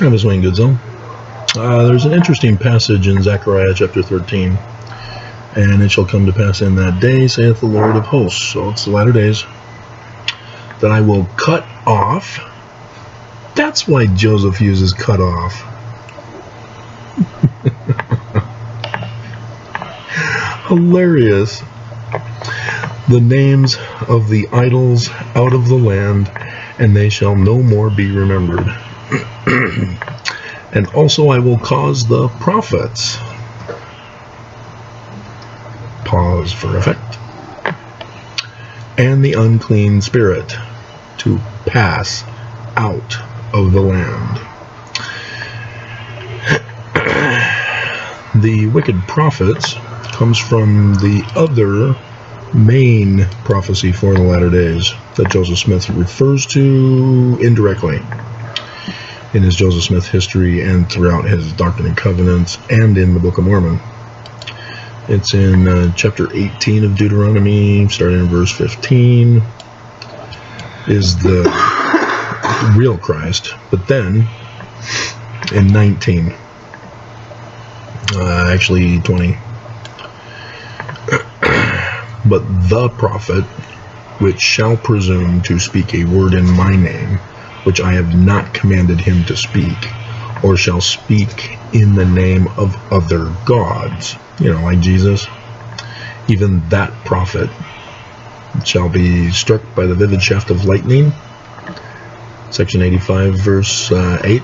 Travis Wayne Goodzell. There's an interesting passage in Zechariah chapter 13. And it shall come to pass in that day, saith the Lord of hosts, so it's the latter days, that I will cut off. That's why Joseph uses cut off. Hilarious. The names of the idols out of the land, and they shall no more be remembered. And also I will cause the prophets, pause for effect, and the unclean spirit to pass out of the land. The wicked prophets comes from the other main prophecy for the latter days that Joseph Smith refers to indirectly in his Joseph Smith history and throughout his Doctrine and Covenants and in the Book of Mormon. It's in chapter 18 of Deuteronomy, starting in verse 15, is the real Christ. But then, in 19, actually 20, but the prophet which shall presume to speak a word in my name, which I have not commanded him to speak, or shall speak in the name of other gods, like Jesus, even that prophet shall be struck by the vivid shaft of lightning. Section 85, verse 8.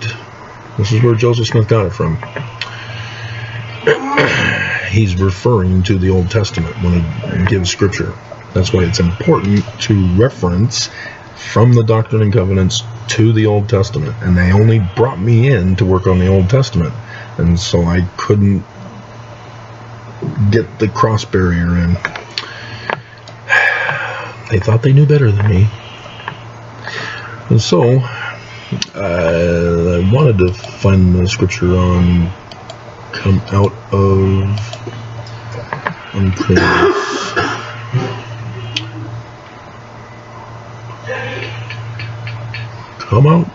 This is where Joseph Smith got it from. He's referring to the Old Testament when he gives scripture. That's why it's important to reference from the Doctrine and Covenants to the Old Testament. And they only brought me in to work on the Old Testament. And so I couldn't get the cross barrier in. They thought they knew better than me. And so I wanted to find the scripture on come out of uncleanness. Come out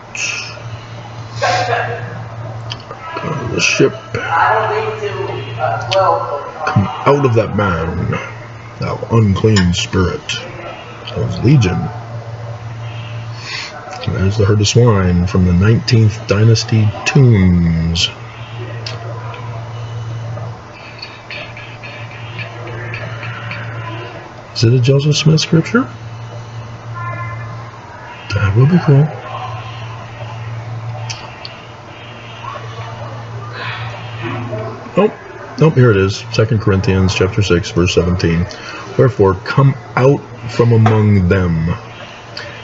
of the ship. Come out of that man, thou unclean spirit of Legion. There's the herd of swine from the 19th dynasty tombs. Is it a Joseph Smith scripture? That would be cool. Nope, here it is. 2 Corinthians chapter 6, verse 17. Wherefore, come out from among them,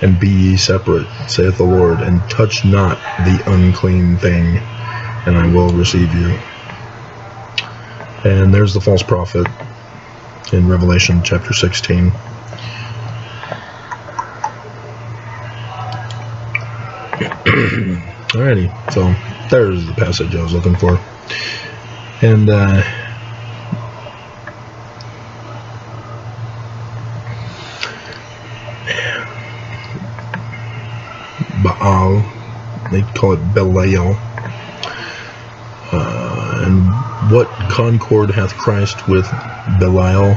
and be ye separate, saith the Lord, and touch not the unclean thing, and I will receive you. And there's the false prophet in Revelation chapter 16. Alrighty, so there's the passage I was looking for. And Baal, they call it Belial. And what concord hath Christ with Belial,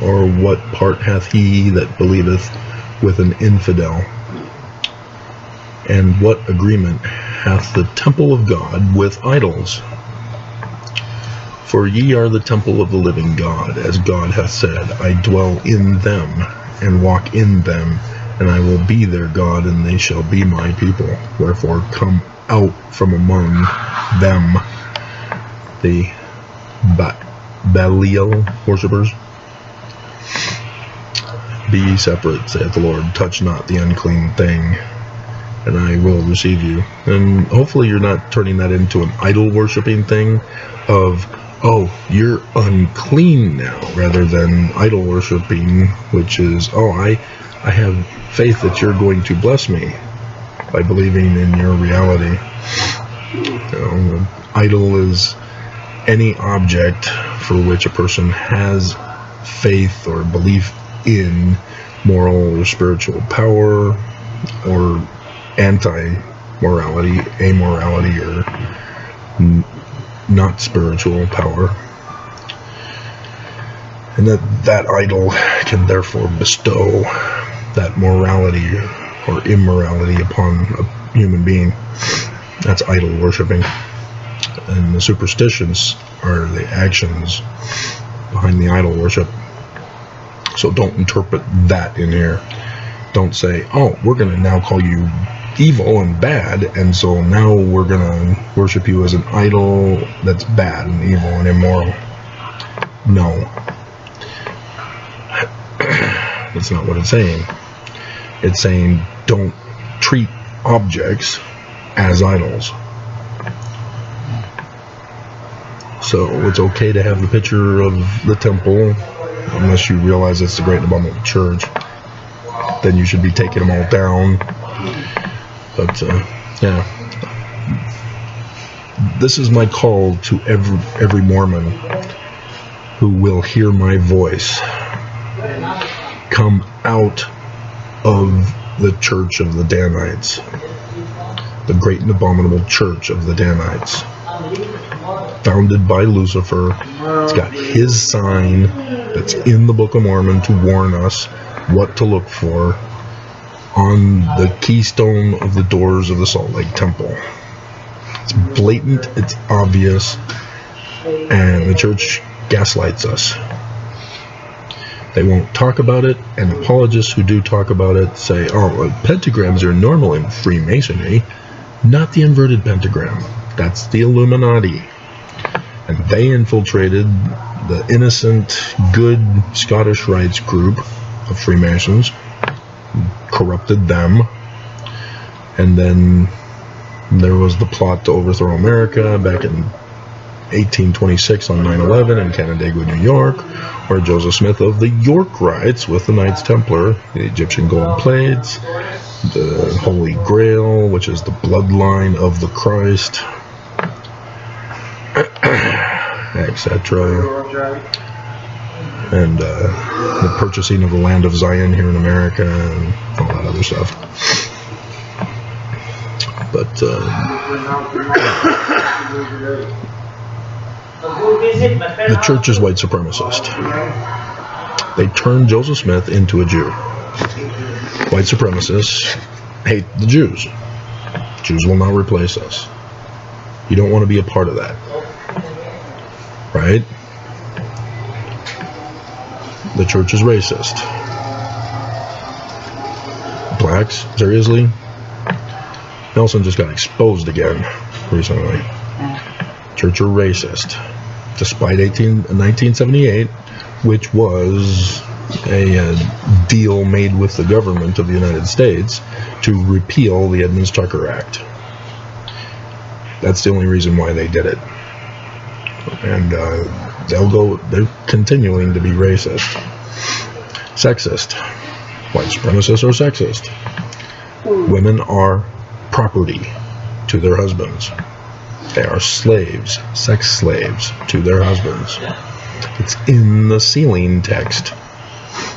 or what part hath he that believeth with an infidel? And what agreement hath the temple of God with idols? For ye are the temple of the living God, as God hath said, I dwell in them, and walk in them, and I will be their God, and they shall be my people. Wherefore come out from among them, the Belial worshippers. Be ye separate, saith the Lord, touch not the unclean thing, and I will receive you. And hopefully you're not turning that into an idol worshipping thing of, oh, you're unclean now, rather than idol worshiping, which is, oh, I have faith that you're going to bless me by believing in your reality. Idol is any object for which a person has faith or belief in moral or spiritual power, or morality, amorality, or not spiritual power, and that idol can therefore bestow that morality or immorality upon a human being. That's idol worshiping. And the superstitions are the actions behind the idol worship. So don't interpret that in here. Don't say, oh, we're going to now call you evil and bad, and so now we're going to worship you as an idol that's bad and evil and immoral. No. That's not what it's saying. It's saying don't treat objects as idols. So it's okay to have the picture of the temple, unless you realize it's the Great and Abominable Church. Then you should be taking them all down. But yeah, this is my call to every Mormon who will hear my voice. Come out of the Church of the Danites, the Great and Abominable Church of the Danites, founded by Lucifer. It's got his sign that's in the Book of Mormon to warn us what to look for on the keystone of the doors of the Salt Lake Temple. It's blatant, it's obvious, and the church gaslights us. They won't talk about it, and apologists who do talk about it say, oh, pentagrams are normal in Freemasonry, not the inverted pentagram. That's the Illuminati. And they infiltrated the innocent, good Scottish Rites group of Freemasons, corrupted them, and then there was the plot to overthrow America back in 1826 on 9/11 in Canandaigua, New York, where Joseph Smith of the York Rites with the Knights Templar, the Egyptian gold plates, the Holy Grail, which is the bloodline of the Christ, etc., and the purchasing of the land of Zion here in America and all that other stuff. But the church is white supremacist. They turned Joseph Smith into a Jew. White supremacists hate the Jews. Jews will not replace us. You don't want to be a part of that. Right? The church is racist. Blacks? Seriously? Nelson just got exposed again recently. Church are racist. Despite 1978, which was a deal made with the government of the United States to repeal the Edmunds-Tucker Act. That's the only reason why they did it. And they're continuing to be racist. Sexist. White supremacists are sexist. Women are property to their husbands. They are slaves, sex slaves to their husbands. It's in the sealing text.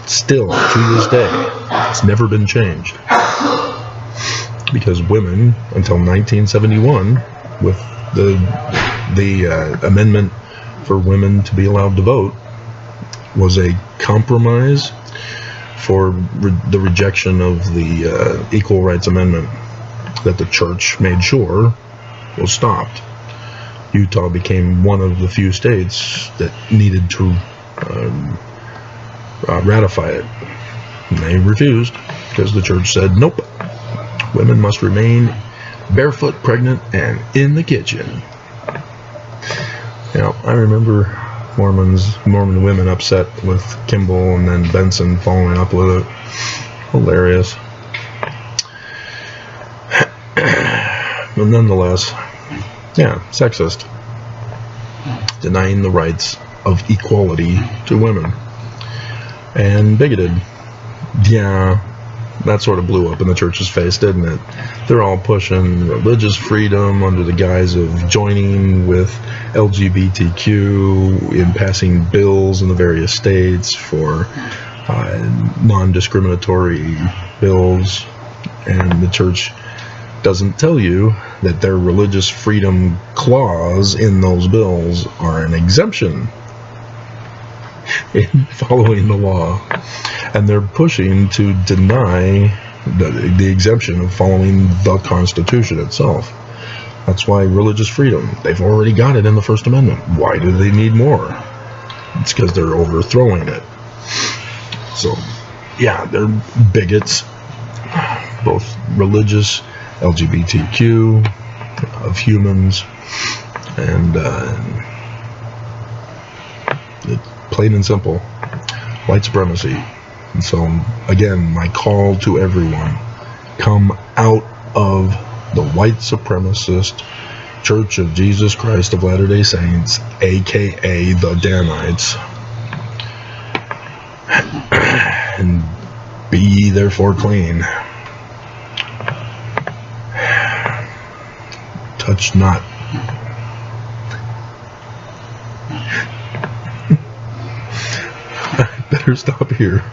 Still, to this day, it's never been changed. Because women, until 1971, with the amendment for women to be allowed to vote, was a compromise for the rejection of the Equal Rights Amendment that the church made sure was stopped. Utah became one of the few states that needed to ratify it. And they refused because the church said, nope, women must remain barefoot, pregnant, and in the kitchen. Now, I remember Mormon women upset with Kimball and then Benson following up with it. Hilarious. But nonetheless, yeah, sexist. Denying the rights of equality to women. And bigoted. Yeah, that sort of blew up in the church's face, didn't it? They're all pushing religious freedom under the guise of joining with LGBTQ in passing bills in the various states for non-discriminatory bills, and the church doesn't tell you that their religious freedom clause in those bills are an exemption in following the law, and they're pushing to deny the exemption of following the Constitution itself. That's why religious freedom, they've already got it in the First Amendment. Why do they need more? It's because they're overthrowing it. So, yeah, they're bigots, both religious, LGBTQ, of humans, and it's plain and simple, white supremacy. And so, again, my call to everyone, come out of the white supremacist Church of Jesus Christ of Latter-day Saints, aka the Danites, and be ye therefore clean. Touch not. I better stop here.